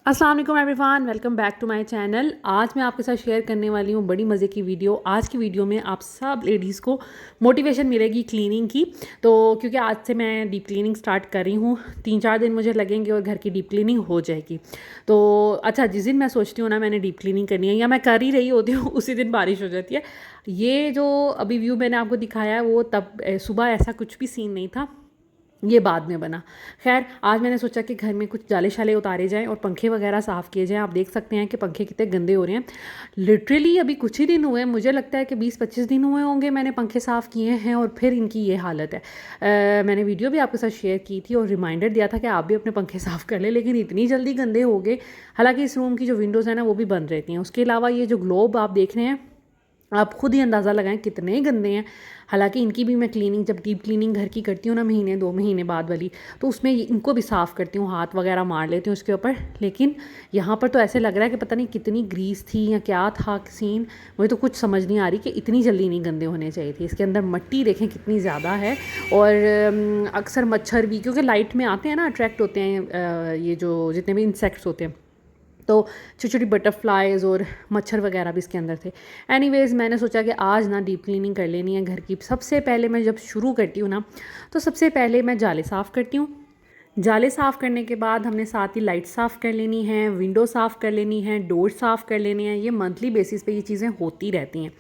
अस्सलाम वालेकुम everyone, welcome back to my channel. आज मैं आपके साथ शेयर करने वाली हूँ बड़ी मज़े की वीडियो। आज की वीडियो में आप सब लेडीज़ को मोटिवेशन मिलेगी क्लीनिंग की। तो क्योंकि आज से मैं डीप क्लीनिंग स्टार्ट कर रही हूँ, 3-4 दिन मुझे लगेंगे और घर की डीप क्लीनिंग हो जाएगी। तो अच्छा, जिस दिन मैं सोचती हूँ ना मैंने डीप क्लीनिंग करनी है या मैं कर ही रही होती हूँ उसी दिन बारिश हो जाती है। ये जो अभी व्यू मैंने आपको दिखाया है वो तब सुबह ऐसा कुछ भी सीन नहीं था, ये बाद में बना। खैर, आज मैंने सोचा कि घर में कुछ जाले शाले उतारे जाएं और पंखे वगैरह साफ़ किए जाएं। आप देख सकते हैं कि पंखे कितने गंदे हो रहे हैं। लिटरली अभी कुछ ही दिन हुए हैं, मुझे लगता है कि 20-25 दिन हुए होंगे मैंने पंखे साफ़ किए हैं और फिर इनकी ये हालत है। मैंने वीडियो भी आपके साथ शेयर की थी और रिमाइंडर दिया था कि आप भी अपने पंखे साफ़ कर लें, लेकिन इतनी जल्दी गंदे हो गए। हालांकि इस रूम की जो विंडोज़ हैं ना वो भी बंद रहती हैं। उसके अलावा ये जो ग्लोब आप देख रहे हैं, आप खुद ही अंदाज़ा लगाएं कितने गंदे हैं। हालांकि इनकी भी मैं क्लीनिंग, जब डीप क्लीनिंग घर की करती हूँ ना, महीने 2 महीने बाद वाली, तो उसमें इनको भी साफ़ करती हूँ, हाथ वगैरह मार लेती हूँ उसके ऊपर। लेकिन यहाँ पर तो ऐसे लग रहा है कि पता नहीं कितनी ग्रीस थी या क्या था सीन, मुझे तो कुछ समझ नहीं आ रही कि इतनी जल्दी नहीं गंदे होने चाहिए थे। इसके अंदर मिट्टी देखें कितनी ज़्यादा है। और अक्सर मच्छर भी, क्योंकि लाइट में आते हैं ना, अट्रैक्ट होते हैं ये जो जितने भी इंसेक्ट्स होते हैं, तो छोटी छोटी बटरफ्लाइज और मच्छर वगैरह भी इसके अंदर थे। एनीवेज़, मैंने सोचा कि आज ना डीप क्लीनिंग कर लेनी है घर की। सबसे पहले मैं जब शुरू करती हूँ ना, तो सबसे पहले मैं जाले साफ़ करती हूँ। जाले साफ़ करने के बाद हमने साथ ही लाइट साफ़ कर लेनी है, विंडो साफ़ कर लेनी है, डोर साफ़ कर लेनी है। ये मंथली बेसिस पे ये चीज़ें होती रहती हैं।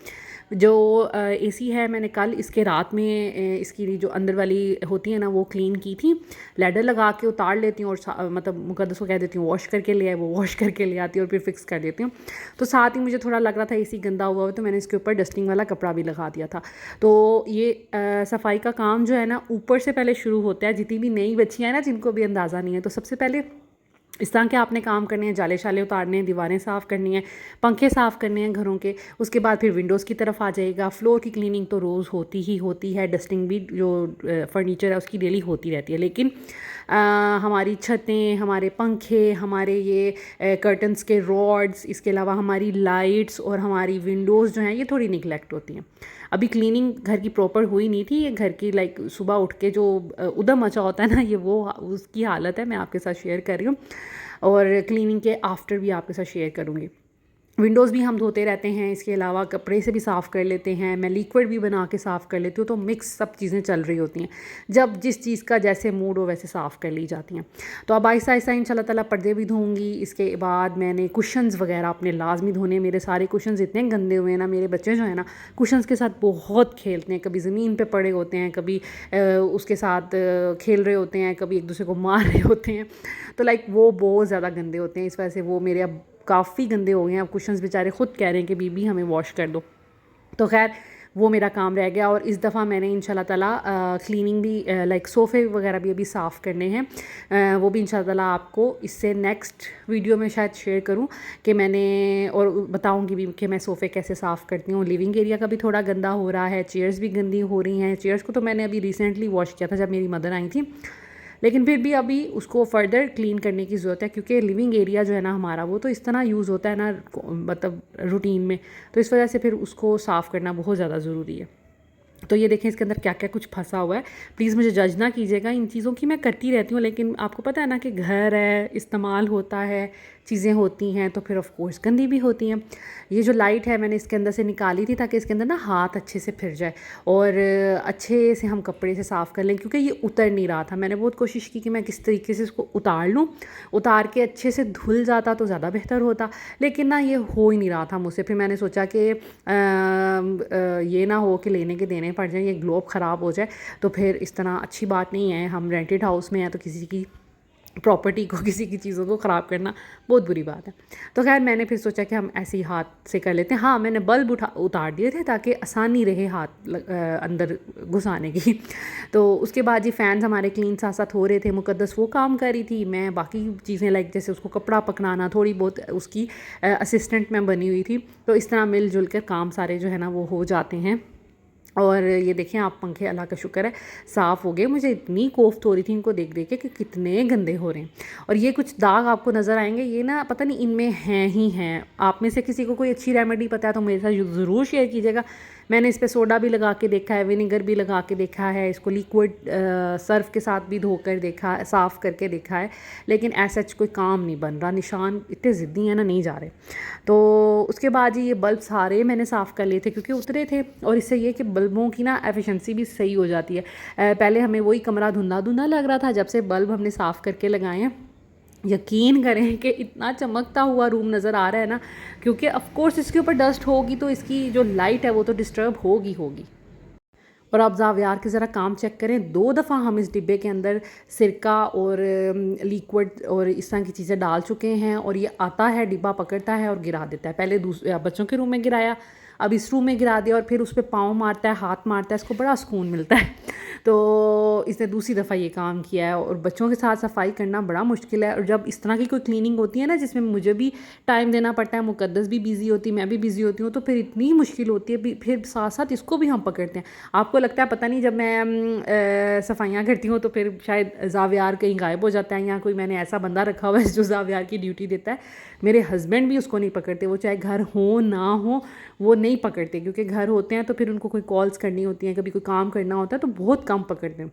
जो एसी है, मैंने कल इसके रात में इसकी जो अंदर वाली होती है ना वो क्लीन की थी। लैडर लगा के उतार लेती हूँ और मतलब मुकद्दस को कह देती हूँ वॉश करके ले आए, वो वॉश करके ले आती है और फिर फिक्स कर देती हूँ। तो साथ ही मुझे थोड़ा लग रहा था एसी गंदा हुआ तो मैंने इसके ऊपर डस्टिंग वाला कपड़ा भी लगा दिया था। तो ये सफाई का काम जो है ना ऊपर से पहले शुरू होता है। जितनी भी नई बच्चियाँ हैं ना, जिनको भी अंदाज़ा नहीं है, तो सबसे पहले इस तरह के आपने काम करने हैं, जाले शाले उतारने हैं, दीवारें साफ़ करनी है, पंखे साफ़ करने हैं घरों के। उसके बाद फिर विंडोज़ की तरफ आ जाएगा। फ्लोर की क्लीनिंग तो रोज़ होती ही होती है, डस्टिंग भी जो फर्नीचर है उसकी डेली होती रहती है। लेकिन हमारी छतें, हमारे पंखे, हमारे ये कर्टन्स के रॉड्स, इसके अलावा हमारी लाइट्स और हमारी विंडोज़ जो हैं ये थोड़ी निगलेक्ट होती हैं। अभी क्लीनिंग घर की प्रॉपर हुई नहीं थी। ये घर की लाइक सुबह उठ के जो उधम मचा होता है ना, ये वो उसकी हालत है। मैं आपके साथ शेयर कर रही हूँ और क्लीनिंग के आफ्टर भी आपके साथ शेयर करूँगी। विंडोज़ भी हम धोते रहते हैं, इसके अलावा कपड़े से भी साफ़ कर लेते हैं। मैं लिक्विड भी बना के साफ़ कर लेती हूँ। तो मिक्स सब चीज़ें चल रही होती हैं। जब जिस चीज़ का जैसे मूड हो वैसे साफ़ कर ली जाती हैं। तो अब आहिस्ता आहिस्ता इंशाल्लाह ताला पर्दे भी धोऊंगी। इसके बाद मैंने कुशन्स वगैरह अपने लाजमी धोने। मेरे सारे कुशन्स इतने गंदे हुए हैं ना, मेरे बच्चे जो है ना कुशन्स के साथ बहुत खेलते हैं। कभी ज़मीन पर पड़े होते हैं, कभी उसके साथ खेल रहे होते हैं, कभी एक दूसरे को मार रहे होते हैं। तो लाइक वो बहुत ज़्यादा गंदे होते हैं। इस वजह से वो मेरे अब काफ़ी गंदे हो गए हैं। अब कुशन्स बेचारे ख़ुद कह रहे हैं कि बीबी हमें वॉश कर दो। तो खैर, वो मेरा काम रह गया। और इस दफ़ा मैंने इंशाल्लाह ताला क्लीनिंग भी लाइक सोफ़े वगैरह भी अभी साफ़ करने हैं। वो भी इंशाल्लाह ताला आपको इससे नेक्स्ट वीडियो में शायद शेयर करूं कि मैंने, और बताऊंगी भी कि मैं सोफ़े कैसे साफ़ करती हूँ। लिविंग एरिया का भी थोड़ा गंदा हो रहा है, चेयर्स भी गंदी हो रही हैं। चेयर्स को तो मैंने अभी रिसेंटली वॉश किया था जब मेरी मदर आई थी, लेकिन फिर भी अभी उसको फर्दर क्लीन करने की ज़रूरत है। क्योंकि लिविंग एरिया जो है ना हमारा, वो तो इस तरह यूज़ होता है ना, मतलब रूटीन में, तो इस वजह से फिर उसको साफ़ करना बहुत ज़्यादा ज़रूरी है। तो ये देखें इसके अंदर क्या क्या कुछ फंसा हुआ है। प्लीज़ मुझे जज ना कीजिएगा, इन चीज़ों की मैं करती रहती हूँ, लेकिन आपको पता है ना कि घर है, इस्तेमाल होता है, चीज़ें होती हैं, तो फिर ऑफ कोर्स गंदी भी होती हैं। ये जो लाइट है मैंने इसके अंदर से निकाली थी ताकि इसके अंदर ना हाथ अच्छे से फिर जाए और अच्छे से हम कपड़े से साफ़ कर लें, क्योंकि ये उतर नहीं रहा था। मैंने बहुत कोशिश की कि मैं किस तरीके से इसको उतार लूँ, उतार के अच्छे से धुल जाता तो ज़्यादा बेहतर होता, लेकिन ना ये हो ही नहीं रहा था मुझसे। फिर मैंने सोचा कि ये ना हो कि लेने के देने पड़ जाए, ये ग्लोब ख़राब हो जाए, तो फिर इस तरह अच्छी बात नहीं है। हम रेंटेड हाउस में हैं, तो किसी की प्रॉपर्टी को, किसी की चीज़ों को ख़राब करना बहुत बुरी बात है। तो खैर, मैंने फिर सोचा कि हम ऐसे ही हाथ से कर लेते हैं। हाँ, मैंने बल्ब उतार दिए थे ताकि आसानी रहे हाथ अंदर घुसाने की। तो उसके बाद ये फ़ैन्स हमारे क्लीन साथ साथ हो रहे थे। मुकद्दस वो काम कर रही थी, मैं बाकी चीज़ें लाइक जैसे उसको कपड़ा पकड़ाना, थोड़ी बहुत उसकी असिस्टेंट मैं बनी हुई थी। तो इस तरह मिलजुल कर काम सारे जो है ना वो हो जाते हैं। और ये देखें आप पंखे, अल्लाह का शुक्र है साफ़ हो गए। मुझे इतनी कोफ्त हो रही थी इनको देख देख के कि कितने गंदे हो रहे हैं। और ये कुछ दाग आपको नज़र आएंगे, ये ना पता नहीं इनमें हैं ही हैं। आप में से किसी को कोई अच्छी रेमेडी पता है तो मेरे साथ ज़रूर शेयर कीजिएगा। मैंने इस पर सोडा भी लगा के देखा है, विनेगर भी लगा के देखा है, इसको लिक्विड सर्फ के साथ भी धोकर देखा, साफ़ करके देखा है, लेकिन ऐसा कोई काम नहीं बन रहा। निशान इतने ज़िद्दी हैं ना, नहीं जा रहे। तो उसके बाद ये बल्ब सारे मैंने साफ़ कर लिए थे क्योंकि उतरे थे। और इससे ये कि बल्बों की ना एफिशिएंसी भी सही हो जाती है। पहले हमें वही कमरा धुंधला धुंधला लग रहा था, जब से बल्ब हमने साफ़ करके लगाए हैं यकीन करें कि इतना चमकता हुआ रूम नज़र आ रहा है ना, क्योंकि ऑफ कोर्स इसके ऊपर डस्ट होगी तो इसकी जो लाइट है वो तो डिस्टर्ब होगी। और आप ज़ावियार की ज़रा काम चेक करें, 2 दफ़ा हम इस डिब्बे के अंदर सिरका और लिक्विड और इस तरह की चीज़ें डाल चुके हैं और ये आता है, डिब्बा पकड़ता है और गिरा देता है। पहले बच्चों के रूम में गिराया, अब इस रूम में गिरा दिया और फिर उस पर पाँव मारता है, हाथ मारता है, इसको बड़ा सुकून मिलता है। तो इसने दूसरी दफ़ा ये काम किया है। और बच्चों के साथ सफाई करना बड़ा मुश्किल है। और जब इस तरह की कोई क्लीनिंग होती है ना जिसमें मुझे भी टाइम देना पड़ता है, मुकद्दस भी बिज़ी होती है, मैं भी बिज़ी होती हूँ, तो फिर इतनी मुश्किल होती है। फिर साथ साथ इसको भी हम पकड़ते हैं। आपको लगता है पता नहीं, जब मैं सफाइयाँ करती हूँ तो फिर शायद ज़ावियार कहीं गायब हो जाता है या कोई मैंने ऐसा बंदा रखा हुआ है जो ज़ावियार की ड्यूटी देता है। मेरे हस्बैंड भी उसको नहीं पकड़ते, वो चाहे घर हो ना हो वो नहीं पकड़ते, क्योंकि घर होते हैं तो फिर उनको कोई कॉल्स करनी होती हैं, कभी कोई काम करना होता है तो बहुत कम पकड़ते हैं।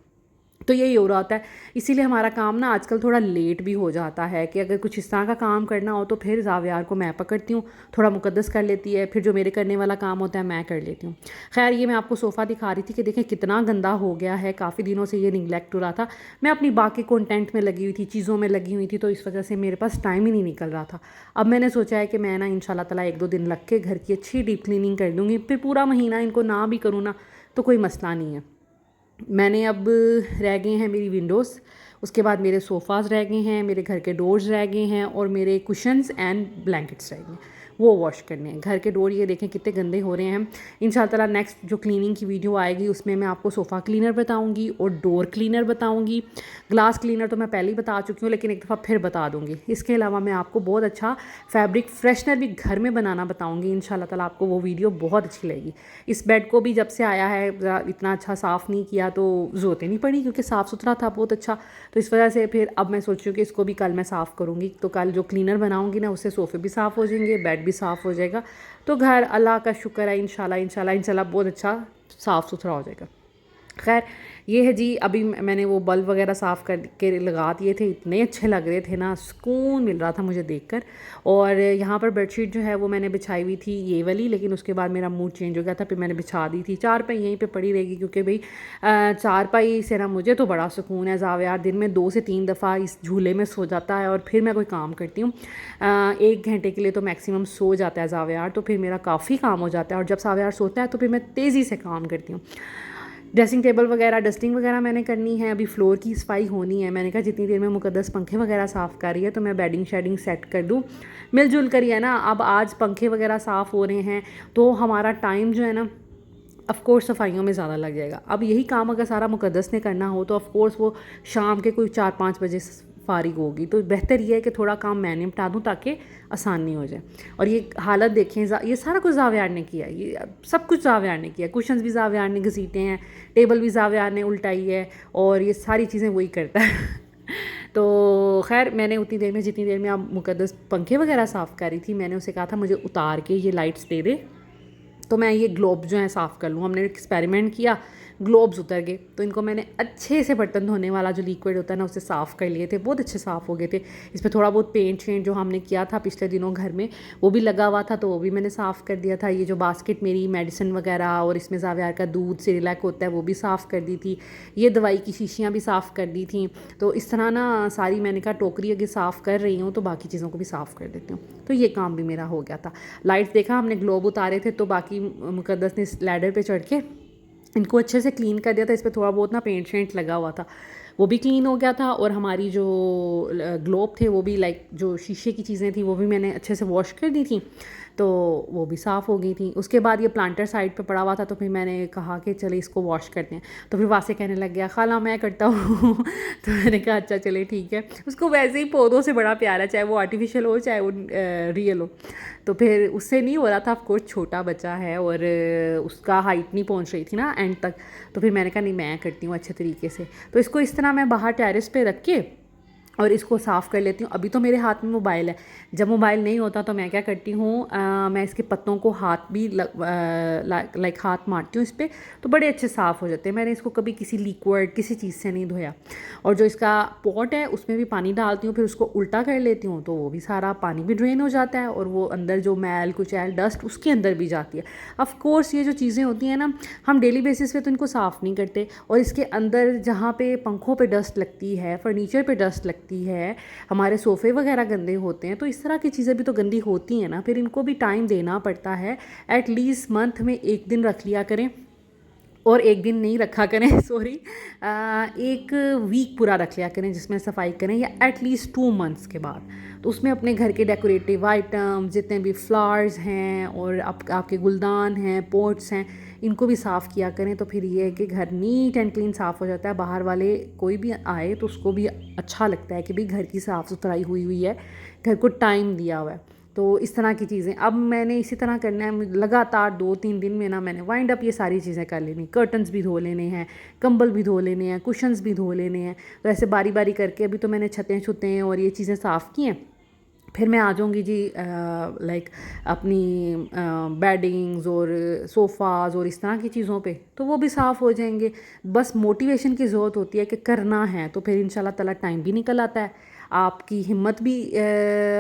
तो यही हो रहा होता है। इसीलिए हमारा काम ना आजकल थोड़ा लेट भी हो जाता है कि अगर कुछ इस तरह का काम करना हो तो फिर ज़ावियार को मैं पकड़ती हूँ, थोड़ा मुकद्दस कर लेती है, फिर जो मेरे करने वाला काम होता है मैं कर लेती हूँ। खैर ये मैं आपको सोफ़ा दिखा रही थी कि देखें कितना गंदा हो गया है, काफ़ी दिनों से ये निगलेक्ट हो रहा था। मैं अपनी बाकी कंटेंट में लगी हुई थी, चीज़ों में लगी हुई थी, तो इस वजह से मेरे पास टाइम ही नहीं निकल रहा था। अब मैंने सोचा है कि मैं ना इंशाल्लाह ताला 1-2 दिन लग के घर की अच्छी डीप क्लीनिंग कर दूँगी। फिर पूरा महीना इनको ना भी करूँ ना तो कोई मसला नहीं है। मैंने अब रह गए हैं मेरी विंडोज़, उसके बाद मेरे सोफ़ाज़ रह गए हैं, मेरे घर के डोर्स रह गए हैं और मेरे कुशन्स एंड ब्लैंकेट्स रह गए हैं, वो वॉश करने हैं। घर के डोर ये देखें कितने गंदे हो रहे हैं। इंशाल्लाह ताला नेक्स्ट जो क्लीनिंग की वीडियो आएगी उसमें मैं आपको सोफ़ा क्लीनर बताऊंगी और डोर क्लीनर बताऊंगी। ग्लास क्लीनर तो मैं पहले ही बता चुकी हूँ, लेकिन एक दफ़ा फिर बता दूँगी। इसके अलावा मैं आपको बहुत अच्छा फैब्रिक फ्रेशनर भी घर में बनाना बताऊँगी। इंशाल्लाह ताला आपको वो वीडियो बहुत अच्छी लगेगी। इस बेड को भी जब से आया है इतना अच्छा साफ़ नहीं किया तो ज़रूरत नहीं पड़ी, क्योंकि साफ़ सुथरा था बहुत अच्छा। तो इस वजह से फिर अब मैं सोच रही हूँ कि इसको भी कल मैं साफ़ करूँगी। तो कल जो क्लीनर बनाऊँगी ना उससे सोफ़े भी साफ़ हो जाएंगे, बेड भी साफ़ हो जाएगा। तो घर अल्लाह का शुक्र है इंशाल्लाह बहुत अच्छा साफ़ सुथरा हो जाएगा। खैर ये है जी, अभी मैंने वो बल्ब वगैरह साफ़ कर के लगा दिए थे, इतने अच्छे लग रहे थे ना, सुकून मिल रहा था मुझे देखकर। और यहाँ पर बेडशीट जो है वो मैंने बिछाई हुई थी ये वाली, लेकिन उसके बाद मेरा मूड चेंज हो गया था, फिर मैंने बिछा दी थी। चारपाई यहीं पे पड़ी रहेगी, क्योंकि भाई चारपाई से ना मुझे तो बड़ा सुकून है। ज़ावियार दिन में 2 से 3 दफ़ा इस झूले में सो जाता है और फिर मैं कोई काम करती हूँ 1 घंटे के लिए तो मैक्सिमम सो जाता है ज़ावियार, तो फिर मेरा काफ़ी काम हो जाता है। और जब ज़ावियार सोता है तो फिर मैं तेज़ी से काम करती हूँ। ड्रेसिंग टेबल वगैरह डस्टिंग वगैरह मैंने करनी है, अभी फ्लोर की सफाई होनी है। मैंने कहा जितनी देर में मुकद्दस पंखे वगैरह साफ़ कर रही है तो मैं बेडिंग शेडिंग सेट कर दूँ, मिलजुल कर ही है ना। अब आज पंखे वगैरह साफ़ हो रहे हैं तो हमारा टाइम जो है ना ऑफ़ कोर्स सफाइयों में ज़्यादा लग जाएगा। अब यही काम अगर सारा मुकद्दस ने करना हो तो ऑफ़ कोर्स वो शाम के कोई 4-5 बजे फारिग होगी, तो बेहतर ये है कि थोड़ा काम मैं निपटा दूँ ताकि आसानी हो जाए। और ये हालत देखें, ये सारा कुछ ज़ावियार ने किया है, ये सब कुछ ज़ावियार ने किया है। कुशन्स भी ज़ावियार ने घसीटे हैं, टेबल भी ज़ावियार ने उल्टाई है और ये सारी चीज़ें वही करता है। तो खैर मैंने उतनी देर में जितनी देर में आप मुकद्दस पंखे वगैरह साफ़ कर रही थी, मैंने उसे कहा था मुझे उतार के ये लाइट्स दे दे तो मैं ये ग्लोब्स जो हैं साफ़ कर लूँ। हमने एक्सपेरिमेंट किया, ग्लोब्स उतर गए, तो इनको मैंने अच्छे से बर्तन धोने वाला जो लिक्विड होता है ना उससे साफ़ कर लिए थे, बहुत अच्छे साफ़ हो गए थे। इस पर थोड़ा बहुत पेंट शेंट जो हमने किया था पिछले दिनों घर में वो भी लगा हुआ था, तो वो भी मैंने साफ़ कर दिया था। ये जो बास्केट मेरी मेडिसिन वगैरह और इसमें ज़ावियार का दूध सेरेलैक होता है वो भी साफ़ कर दी थी। ये दवाई की शीशियाँ भी साफ़ कर दी थी। तो इस तरह ना सारी मैंने कहा टोकरी अगर साफ़ कर रही हूँ तो बाकी चीज़ों को भी साफ़ कर देती हूँ। तो ये काम भी मेरा हो गया था। लाइट्स देखा हमने, ग्लोब उतारे थे, तो बाकी मुकद्दस ने इस लैडर पे चढ़ के इनको अच्छे से क्लीन कर दिया था। इस पर थोड़ा बहुत ना पेंट शेंट लगा हुआ था, वो भी क्लीन हो गया था, और हमारी जो ग्लोब थे वो भी लाइक जो शीशे की चीज़ें थी वो भी मैंने अच्छे से वॉश कर दी थी, तो वो भी साफ़ हो गई थी। उसके बाद ये प्लांटर साइड पे पड़ा हुआ था, तो फिर मैंने कहा कि चले इसको वॉश करते हैं। तो फिर वासे कहने लग गया खाला मैं करता हूँ तो मैंने कहा अच्छा चले ठीक है। उसको वैसे ही पौधों से बड़ा प्यार है, चाहे वो आर्टिफिशियल हो चाहे वो रियल हो। तो फिर उससे नहीं हो रहा था, ऑफकोर्स छोटा बच्चा है और उसका हाइट नहीं पहुँच रही थी ना एंड तक। तो फिर मैंने कहा नहीं मैं करती हूँ अच्छे तरीके से। तो इसको इस तरह मैं बाहर टेरेस पे रख के और इसको साफ़ कर लेती हूँ। अभी तो मेरे हाथ में मोबाइल है, जब मोबाइल नहीं होता तो मैं क्या करती हूँ, मैं इसके पत्तों को हाथ भी लाइक हाथ मारती हूँ इस पर, तो बड़े अच्छे साफ़ हो जाते हैं। मैंने इसको कभी किसी लिक्विड किसी चीज़ से नहीं धोया। और जो इसका पॉट है उसमें भी पानी डालती हूँ, फिर उसको उल्टा कर लेती हूँ, तो वो भी सारा पानी भी ड्रेन हो जाता है और वो अंदर जो मैल कुचैल डस्ट उसके अंदर भी जाती है। ऑफ़ कोर्स ये जो चीज़ें होती हैं ना, हम डेली बेसिस पे तो इनको साफ़ नहीं करते, और इसके अंदर जहाँ पे पंखों पे डस्ट लगती है, फर्नीचर पे डस्ट लगती है, हमारे सोफ़े वगैरह गंदे होते हैं, तो इस तरह की चीज़ें भी तो गंदी होती हैं ना, फिर इनको भी टाइम देना पड़ता है। एटलीस्ट मंथ में एक दिन रख लिया करें, और एक दिन नहीं रखा करें सॉरी, एक वीक पूरा रख लिया करें जिसमें सफाई करें, या एटलीस्ट 2 मंथ्स के बाद। तो उसमें अपने घर के डेकोरेटिव आइटम जितने भी फ्लावर्स हैं और आपके गुलदान हैं, पोट्स हैं, इनको भी साफ़ किया करें। तो फिर ये है कि घर नीट एंड क्लीन साफ़ हो जाता है, बाहर वाले कोई भी आए तो उसको भी अच्छा लगता है कि भाई घर की साफ़ सुथराई हुई हुई है, घर को टाइम दिया हुआ है। तो इस तरह की चीज़ें अब मैंने इसी तरह करना है, लगातार 2-3 दिन में ना मैंने वाइंड अप ये सारी चीज़ें कर लेनी। कर्टन्स भी धो लेने हैं, कंबल भी धो लेने हैं, कुशन्स भी धो लेने हैं। तो ऐसे बारी बारी करके अभी तो मैंने छतें और ये चीज़ें साफ़ की हैं। फिर मैं आ जाऊँगी जी लाइक अपनी बेडिंग्स और सोफ़ाज़ और इस तरह की चीज़ों पे, तो वो भी साफ़ हो जाएंगे। बस मोटिवेशन की ज़रूरत होती है कि करना है, तो फिर इंशाल्लाह ताला टाइम भी निकल आता है, आपकी हिम्मत भी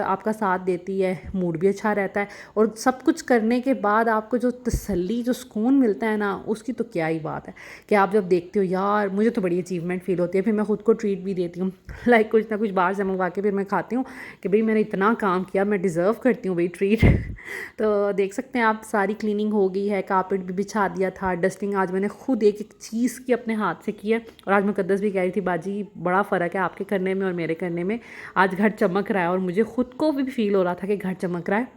आपका साथ देती है, मूड भी अच्छा रहता है, और सब कुछ करने के बाद आपको जो तसल्ली जो सुकून मिलता है ना, उसकी तो क्या ही बात है कि आप जब देखते हो यार मुझे तो बड़ी अचीवमेंट फ़ील होती है। फिर मैं ख़ुद को ट्रीट भी देती हूँ लाइक कुछ ना कुछ बाहर से मंगवा के फिर मैं खाती हूँ कि भाई मैंने इतना काम किया, मैं डिज़र्व करती हूँ भाई ट्रीट तो देख सकते हैं आप, सारी क्लीनिंग हो गई है, कारपेट भी बिछा दिया था, डस्टिंग आज मैंने खुद एक एक चीज़ की अपने हाथ से की है। और आज मुकद्दस भी कह रही थी बाजी बड़ा फ़र्क है आपके करने में और मेरे करने में, आज घर चमक रहा है, और मुझे ख़ुद को भी फील हो रहा था कि घर चमक रहा है।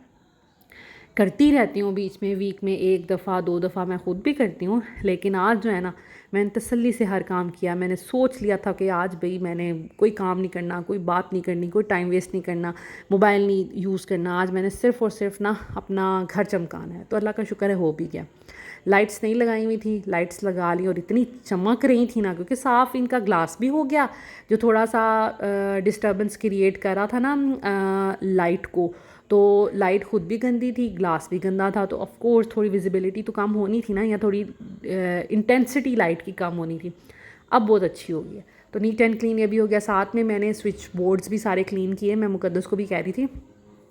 करती रहती हूँ बीच में, वीक में 1 दफ़ा 2 दफ़ा मैं ख़ुद भी करती हूँ, लेकिन आज जो है ना मैंने तसल्ली से हर काम किया। मैंने सोच लिया था कि आज भाई मैंने कोई काम नहीं करना, कोई बात नहीं करनी, कोई टाइम वेस्ट नहीं करना, मोबाइल नहीं यूज़ करना, आज मैंने सिर्फ़ और सिर्फ ना अपना घर चमकाना है। तो अल्लाह का शुक्र है हो भी गया। लाइट्स नहीं लगाई हुई थी, लाइट्स लगा ली और इतनी चमक रही थी ना, क्योंकि साफ़ इनका ग्लास भी हो गया जो थोड़ा सा डिस्टर्बेंस क्रिएट कर रहा था ना लाइट को। तो लाइट ख़ुद भी गंदी थी, ग्लास भी गंदा था, तो ऑफ़ कोर्स थोड़ी विजिबिलिटी तो कम होनी थी ना, या थोड़ी इंटेंसिटी लाइट की कम होनी थी। अब बहुत अच्छी हो गई है, तो नीट एंड क्लीन ये भी हो गया। साथ में मैंने स्विच बोर्ड्स भी सारे क्लीन किए। मैं मुकद्दस को भी कह रही थी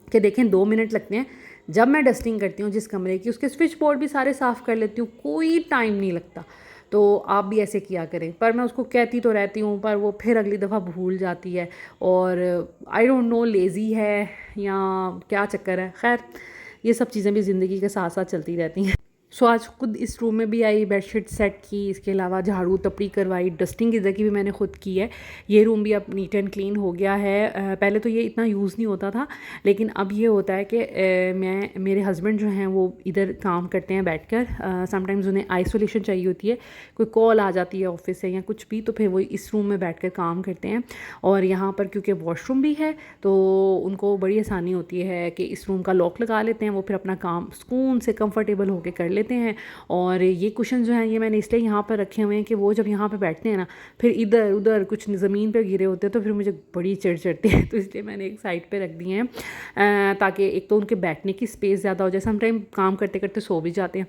कि देखें 2 मिनट लगते हैं, जब मैं डस्टिंग करती हूँ जिस कमरे की, उसके स्विच बोर्ड भी सारे साफ़ कर लेती हूँ, कोई टाइम नहीं लगता। तो आप भी ऐसे किया करें। पर मैं उसको कहती तो रहती हूँ, पर वो फिर अगली दफ़ा भूल जाती है, और आई डोंट नो लेज़ी है या क्या चक्कर है। खैर ये सब चीज़ें भी ज़िंदगी के साथ साथ चलती रहती हैं। सो आज खुद इस रूम में भी आई, बेडशीट सेट की, इसके अलावा झाड़ू तपड़ी करवाई, डस्टिंग इधर की भी मैंने खुद की है। ये रूम भी अब नीट एंड क्लीन हो गया है। पहले तो ये इतना यूज़ नहीं होता था, लेकिन अब ये होता है कि मेरे हस्बैंड जो हैं वो इधर काम करते हैं बैठकर। समटाइम्स उन्हें आइसोलेशन चाहिए होती है, कोई कॉल आ जाती है ऑफिस से या कुछ भी, तो फिर वो इस रूम में बैठकर काम करते हैं। और यहाँ पर क्योंकि वॉशरूम भी है तो उनको बड़ी आसानी होती है कि इस रूम का लॉक लगा लेते हैं, वो फिर अपना काम सुकून से कंफर्टेबल होकर कर लेते हैं। और ये कुशन जो हैं ये मैंने इसलिए यहाँ पर रखे हुए हैं कि वो जब यहाँ पे बैठते हैं ना, फिर इधर उधर कुछ ज़मीन पे गिरे होते हैं तो फिर मुझे बड़ी चिढ़ चढ़ती है, तो इसलिए मैंने एक साइड पे रख दिए हैं, ताकि एक तो उनके बैठने की स्पेस ज़्यादा हो जाए। सम टाइम काम करते करते सो भी जाते हैं,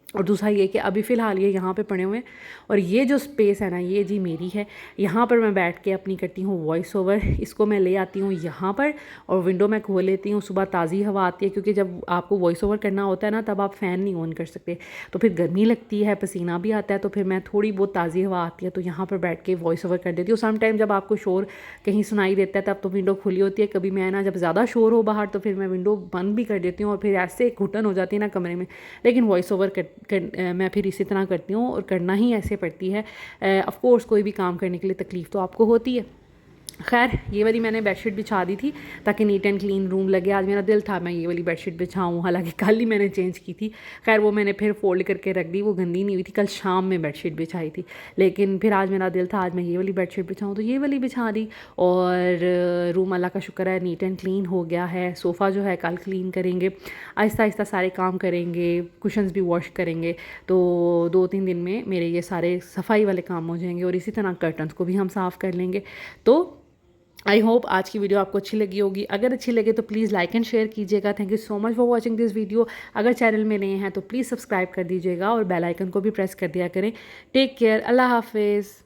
और दूसरा ये कि अभी फ़िलहाल ये यहाँ पे पड़े हुए हैं। और ये जो स्पेस है ना ये जी मेरी है, यहाँ पर मैं बैठ के अपनी करती हूँ वॉइस ओवर। इसको मैं ले आती हूँ यहाँ पर और विंडो मैं खोल लेती हूँ, सुबह ताज़ी हवा आती है, क्योंकि जब आपको वॉइस ओवर करना होता है ना तब आप फ़ैन नहीं ऑन कर सकते, तो फिर गर्मी लगती है, पसीना भी आता है, तो फिर मैं थोड़ी बहुत ताज़ी हवा आती है तो यहाँ पर बैठ के वॉइस ओवर कर देती हूँ। सम टाइम जब आपको शोर कहीं सुनाई देता है तब तो विंडो खुली होती है, कभी मैं ना जब ज़्यादा शोर हो बाहर तो फिर मैं विंडो बंद भी कर देती हूँ, और फिर ऐसे घुटन हो जाती है ना कमरे में, लेकिन वॉइस ओवर मैं फिर इसी तरह करती हूँ और करना ही ऐसे पड़ती है। ऑफ़ कोर्स कोई भी काम करने के लिए तकलीफ़ तो आपको होती है। खैर ये वाली मैंने बेडशीट बिछा दी थी ताकि नीट एंड क्लीन रूम लगे। आज मेरा दिल था मैं ये वाली बेडशीट बिछाऊँ, हालांकि कल ही मैंने चेंज की थी। खैर वो मैंने फिर फोल्ड करके रख दी, वो गंदी नहीं हुई थी। कल शाम में बेडशीट बिछाई थी, लेकिन फिर आज मेरा दिल था आज मैं ये वाली बेडशीट बिछाऊँ, तो ये वाली बिछा दी। और रूम अल्लाह का शुक्र है नीट एंड क्लीन हो गया है। सोफ़ा जो है कल क्लीन करेंगे, आहिस्ता आहिस्ता सारे काम करेंगे, कुशन्स भी वॉश करेंगे। तो 2-3 दिन में मेरे ये सारे सफाई वाले काम हो जाएंगे और इसी तरह कर्टन्स को भी हम साफ़ कर लेंगे। तो आई होप आज की वीडियो आपको अच्छी लगी होगी। अगर अच्छी लगे तो प्लीज़ लाइक एंड शेयर कीजिएगा। Thank you so much for watching this video. अगर चैनल में नए हैं तो प्लीज़ सब्सक्राइब कर दीजिएगा और बेल आइकन को भी प्रेस कर दिया करें। टेक केयर, अल्लाह हाफिज़।